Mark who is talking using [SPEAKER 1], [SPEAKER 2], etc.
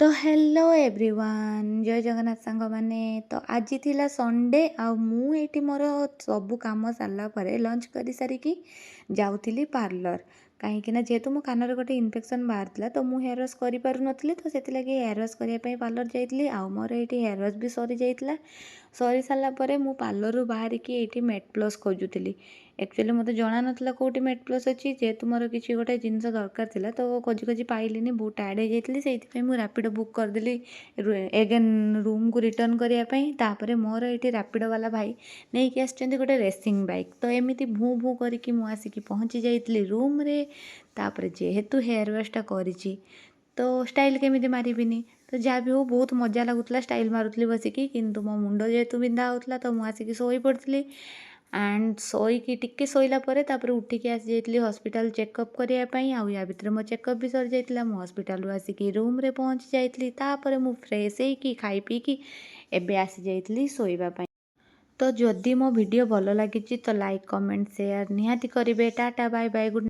[SPEAKER 1] तो hello everyone जय जगन्नाथ सांग माने तो आज थिला संडे आ मु एठी मोर सबु काम सारला परे लंच करी सारिकी जाउथिली पार्लर कहीं ना जेहेतु मो कानर गोटे इन्फेक्शन बाहर तो मु हेयर वॉश करि पारु नथली तो सेति लगे हेयर वॉश करिया पई पार्लर जाइतली आ मोर एठी हेयर वॉश भी सरी जाइतला सरी सारला परे मु पार्लर रु बाहर की एठी मेट प्लस खोजुथिली एक्चुअली मते जणा नथला कोठी मेट प्लस अछि जेहेतु मोर किछि गोटे जिनस दरकार थिला तो खोजी खोजी पाइलिनी बहुत टायर्ड हो जाइतली सेति पई मु रैपिडो बुक करदेली एगेन रूम को रिटर्न करिया पई तापरे मोर एठी रैपिडो वाला भाई नहीं कि आछथि गोटे रेसिंग बाइक तो एमिति भू भू करिकी मु आसिकी पहुंची जाइतली रूम रे तापरे जेहेतु हेयर वॉश टा करिछि तो स्टाइल केमिति मारिबिनी तो जहाँ भी हो बहुत मजा लगुला स्टाइल मारुतली बसिकी किंतु मो मुंड जेहेतु बिंधा होता तो मुझे आसिकी शोई पड़ती एंड शोईकी टिके शोइला परे तापरे उठिकी आसी जाइतली हॉस्पिटल चेकअप करिया पई आ या भितर मो चेकअप भी सरी जाइतला मो हॉस्पिटल रु आसिकी रूम रे पहुंची जाइतली तापरे मु फ्रेश हेकी खाई पीकी एबे आसी जाइतली शोइबा पई। तो जदि मो वीडियो भल लागिछि तो लाइक कमेंट शेयर निहाती करिवे। Tata bye bye good.